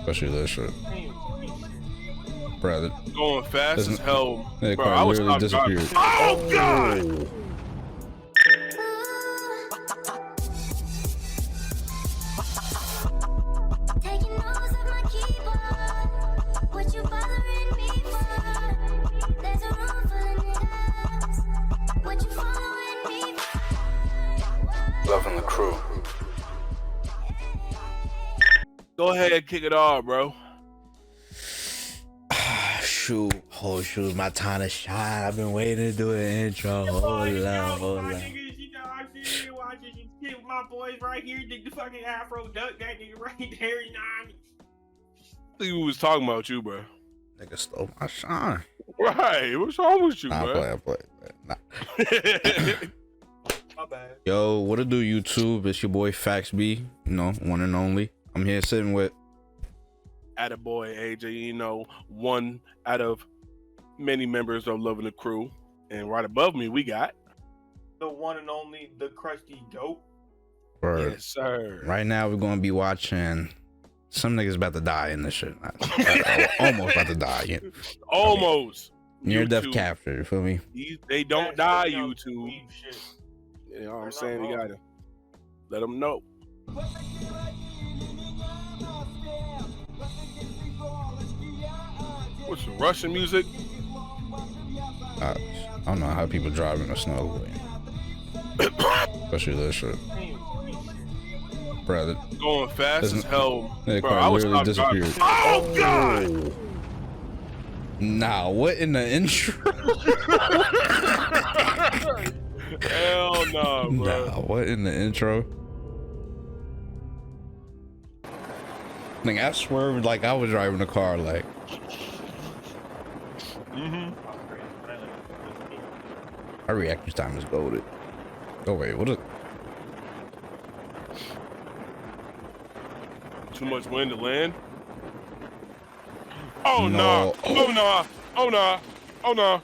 Especially this shit. Bro, going fast as hell. that Bro, car I was literally disappeared. Oh god! Loving the crew. Go ahead and kick it off, bro. Shoot, shoot, my time to shine. I've been waiting to do an intro. Hold up. My boys right here, the fucking Afro duck, that nigga right there, you know what I mean? I think we was talking about you, bro. Nigga stole my shine. Right, what's wrong with you, Nah, bro? play. Nah. My bad. Yo, what it do, YouTube? It's your boy Fax B, one and only. I'm here sitting with AttaBoyAj, one out of many members of Loving the Crew. And right above me, we got The one and only, the crusty goat. Yes, sir. Right now we're gonna be watching some niggas about to die in this shit. Almost about to die. Yeah. Almost. Near death YouTube. capture, you feel me? They don't die, YouTube. Shit. You know what I'm saying? You gotta let them know. What's the Russian music? I don't know how people drive in the snow. Especially this shit. Bro, Going fast as hell. that Bro, car I was literally driving. disappeared. Oh god! Nah, what in the intro? Hell no, bro. Nah, what in the intro? Like, I swerved like I was driving the car, like. Our reaction time is golded. Oh wait, what is? Too much wind to land. Oh No. no! Oh no! Oh no! Oh no!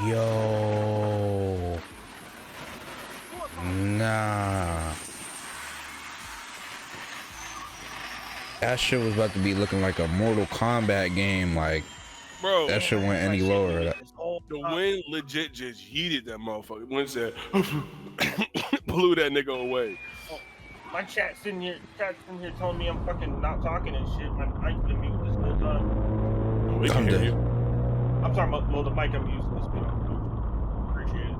Yo. Nah. That shit was about to be looking like a Mortal Kombat game, like. Bro, That shit went any lower. the wind legit just yeeted that motherfucker. Wind said, blew that nigga away. My chat's in here telling me I'm fucking not talking and shit. My mic's been muted this whole time. Oh, we can hear you. I'm talking about the mic I'm using this video. Appreciate it.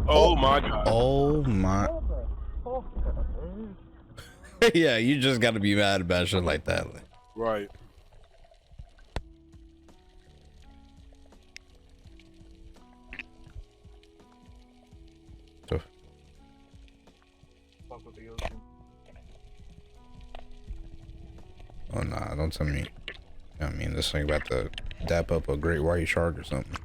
Oh my god. Oh my. Yeah, you just gotta be mad about shit like that. Right. So, Fuck with the ocean. oh nah, don't tell me. I mean, this thing about to dap up a great white shark or something.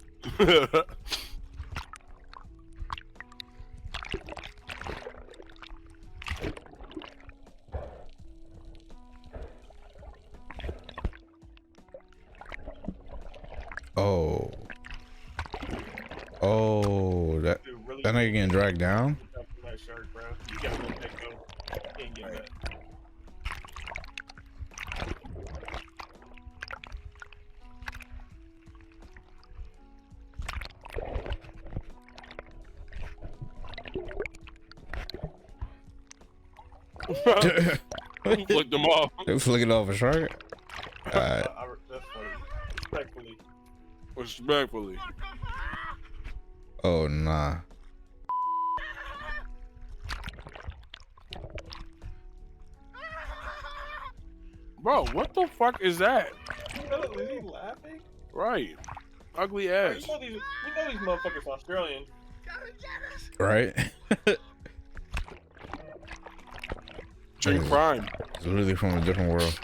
Oh, that nigga getting dragged down? That shark, bro. You gotta let that go. You can't get that. Flicked them off. They flicking off a shark? That's funny. Respectfully. Respectfully. Oh nah. Bro, what the fuck is that? Is he laughing? Right. Ugly ass. We know these motherfuckers Australian. Right? Drink crime. It's literally from a different world.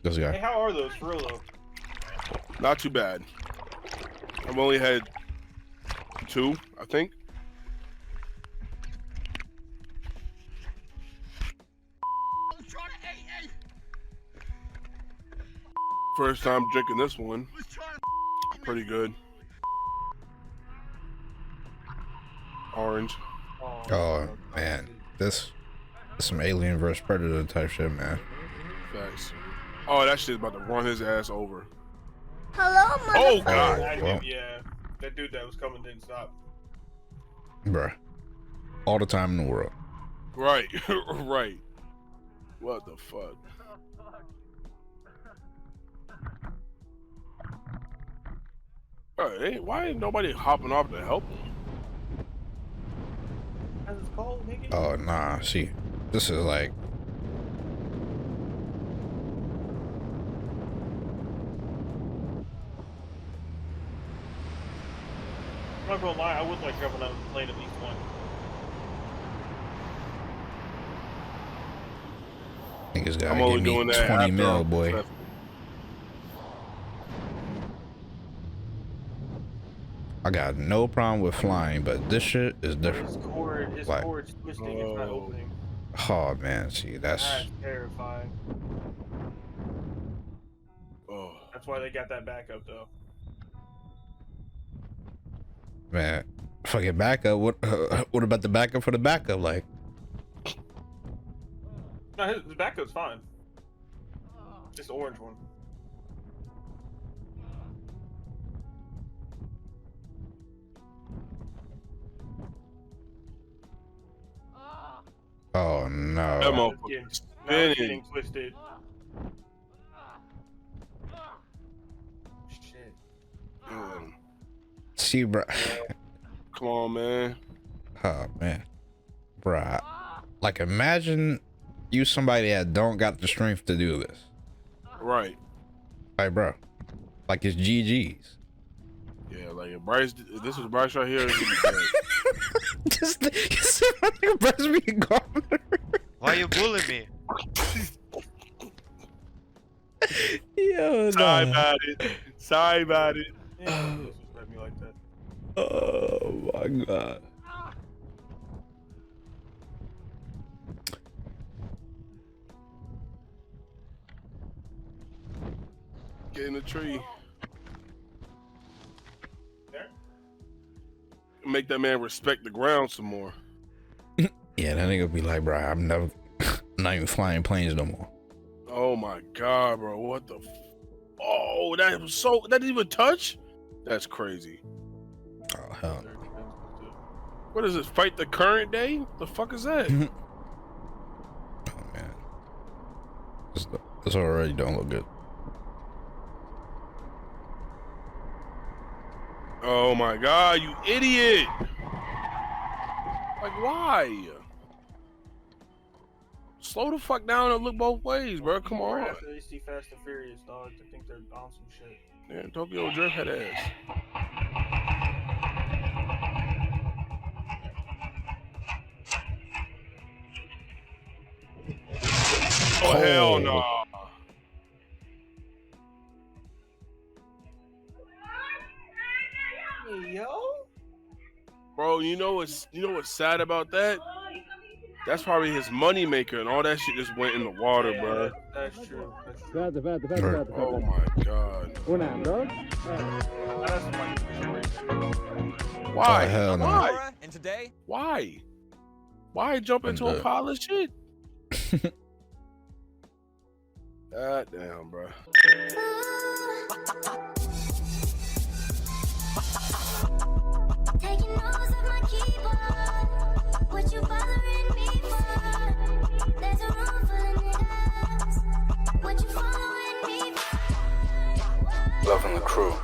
This Hey, guy. how are those for real though? Not too bad. I've only had 2, I think. First time drinking this one. Pretty good. Orange. Oh man. this is some Alien vs Predator type shit, man. Facts. Oh, that shit's about to run his ass over. Hello, Oh motherfucker. God. Well, Yeah, that dude that was coming didn't stop. bruh. All the time in the world. Right. Right. What the fuck? Hey, why ain't nobody hopping off to help him? That's it's cold, nigga. Oh, nah. See, this is like... I'm not gonna lie, I would like jumping out of the plane at least once. Niggas gotta I'm give only me doing that 20 after mil, I'm boy. successful. I got no problem with flying, but this shit is different. His Like- cord's twisting, it's not Oh. opening. Oh, man. See, that's... That's terrifying. Oh. That's why they got that backup, though. Man, fucking backup. What about the backup for the backup? Like, No, his backup's fine. Just the orange one. oh That no. motherfucker Now it's spinning. getting twisted. Shit. Damn. See, bro. Come on, man. Oh man, bruh. Like, imagine you somebody that don't got the strength to do this. Right. Like, bro, like it's GG's. Yeah, like if Bryce, if this was Bryce right here, he'd be dead. Just you see my nigga Bryce being gone. Why you bullying me? Yo, Sorry nah. about it. Sorry about it. Yeah, don't disrespect me like that. Oh my god. Get in the tree. There? Make that man respect the ground some more. Yeah, that nigga be like, bro, I'm never, I'm not even flying planes no more. Oh my god, bro. What the oh, that was so that didn't even touch? That's crazy. Oh hell no. What is this? Fight the current day? The fuck is that? Oh man, this already don't look good. Oh my god, you idiot! Like why? Slow the fuck down and look both ways, bro. Come Right on. after they see Fast and Furious, dog, I think they're on some shit. Man, Tokyo Drift had ass. Oh hell no. Hey, yo? Bro, you know what's sad about that? That's probably his money maker, and all that shit just went in the water, Yeah, bro. That's true. That's true. Oh my god. That's some like shit right there. Why? Oh, hell no. Why? And today? Why? Why jump into a pile of shit? God damn, bro. Taking notes of my keyboard. What you bothering me for? There's a room full of niggas. What you following me for? Loving the crew.